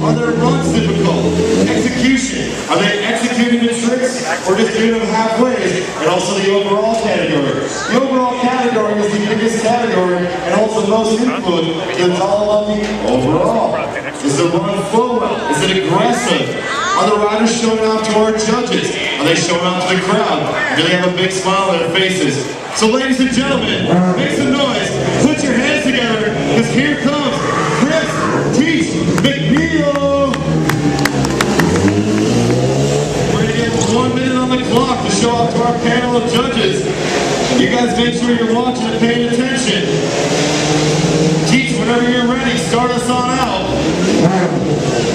Are their runs difficult? Execution. Are they executing the tricks or just doing them halfway? And also the overall category. The overall category is the biggest category and also the most influence. It's all on the overall. Is the run flow well? Is it aggressive? Are the riders showing off to our judges? Are they showing off to the crowd? Do they have a big smile on their faces? So ladies and gentlemen, make some noise. Put your hands together because here comes Chris Teach McNeil. We're going to get 1 minute on the clock to show off to our panel of judges. You guys make sure you're watching and paying attention. Teach, whenever you're ready, start us on out.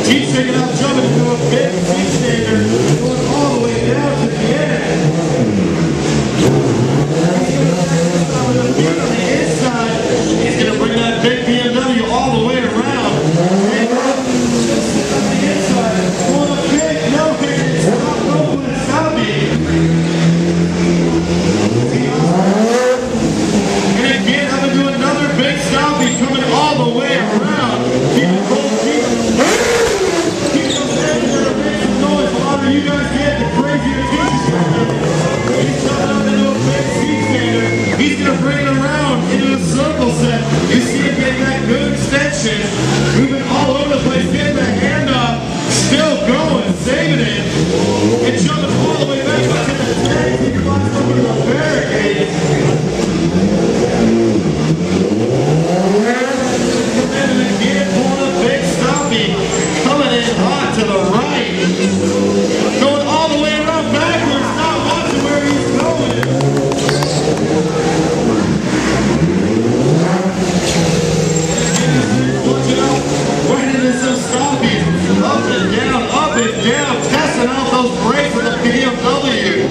Teach taking out jumping into a big seat standard, going all the way down to the end. On the inside, he's going to bring that big BMW all the way around. And just on the inside, going a big no-hit, stop, open, and stopping. And again, I'm going to do another big stopping coming all the way around. Keep it cold, keep those hands there to make some noise. A lot of you guys get the crazier teachers. He's coming up into a big seat standard. He's going to bring it around into a circle set. You see him getting that good extension, moving all over the place, getting the hand up, still going, saving it, and jumping all the way back up to the tank. He flies over to the barricade. And again, pulling a big stoppie, coming in hot to the right, going all the way around backwards, not watching where he's going. Right into some stoppies, up and down, testing out those brakes with a BMW.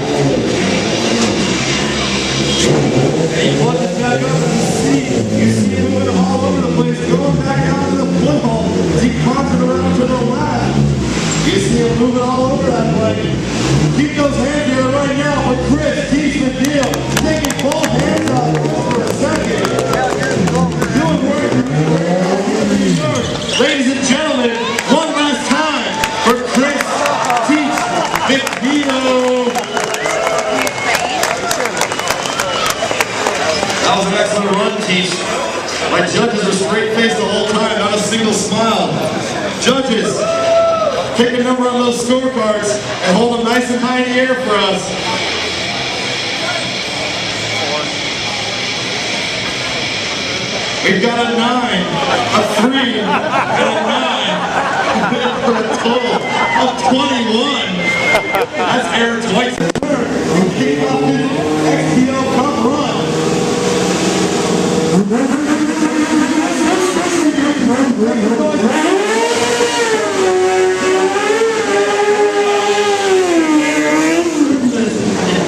And he plunges back up in the seat. You see him moving all over the place, going back out to the football as he crosses around to the left. You see him moving all over that plane. Keep those hands here right now for Chris Teach McNeil, taking both hands off for a second. Doing work. Ladies and gentlemen, one last time for Chris Teach McNeil. That was an excellent run, Teach. My judges were straight-faced the whole time, not a single smile. Judges, pick a number on those scorecards and hold them nice and high in the air for us. We've got a 9, a 3, and a 9 for a total of 21. That's Aaron White's turn. He came off his XPO Cup run.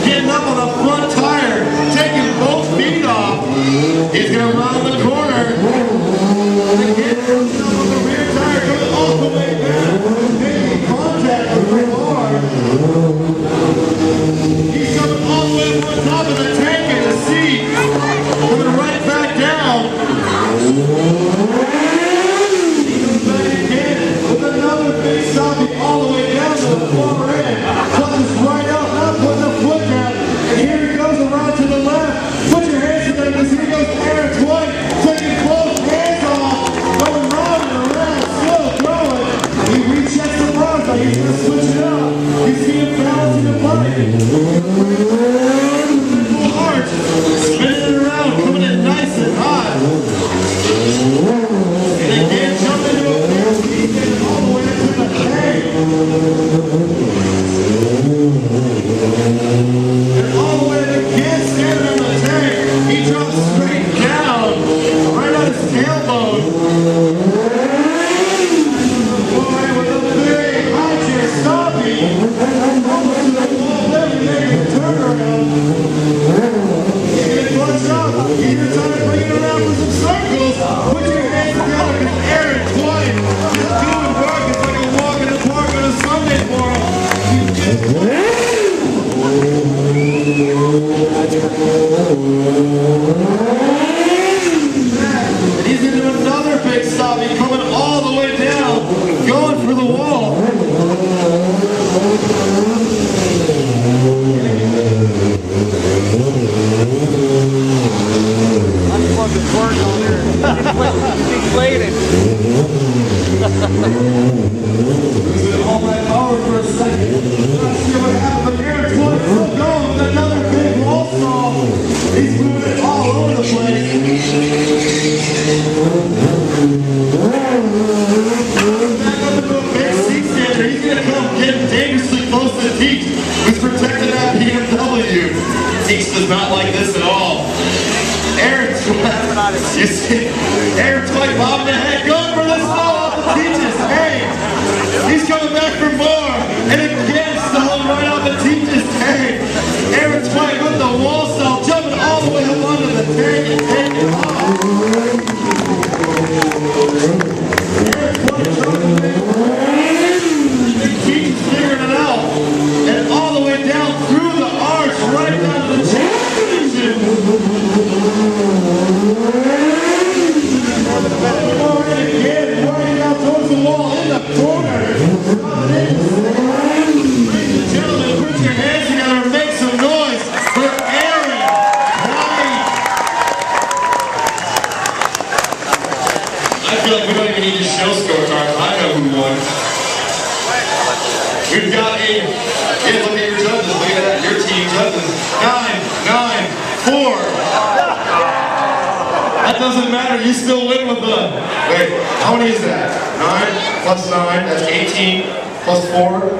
Getting up on the front tire, taking both feet off. He's going to round the corner. And again, up on the rear tire, coming all the way down, making contact with the bar. He's coming all the way up on top of the tank and the seat, coming right back down. He comes back again with another big stopping all the way down to the far end. Clutches right up, not putting the foot down. And here he goes around to the left. Put your hands together because here goes Aaron White, taking both hands off, going round and around, still throwing. He rechecks the runs, like he's going to switch it up. You see him balancing the bike. Full arch, spinning it around, coming in nice and hot. And again, jumping into a big seat and all the way up to the tank. And all the way again, standing on the tank. He drops straight down, right on his tailbone. Boy, with a big high chair stopping. does not like this at all. Aaron Twight, you see, Aaron Twight bobbing the head, going for the snow off the Teach's. Hey, he's coming back for more, and again, stolen right off the Teach's tank. Aaron Twight with the wall stall, jumping all the way up onto the tank and taking it off. Aaron Twight trying to Teach's figuring it out, and all the way down through the arch, right down to the championship. Again, working out towards the wall in the corner. Ladies and gentlemen, put your hands together and make some noise for Aaron Twight. I feel like we don't even need to show scorecards. I know who won. We've got look at your judges, look at that, your team judges. 9, 9, 4. That doesn't matter, you still win with the, wait, how many is that? 9 plus 9, that's 18, plus 4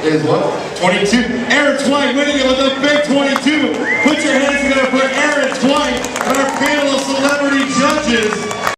is what? 22. Aaron Twight winning it with a big 22. Put your hands together for Aaron Twight and our panel of celebrity judges.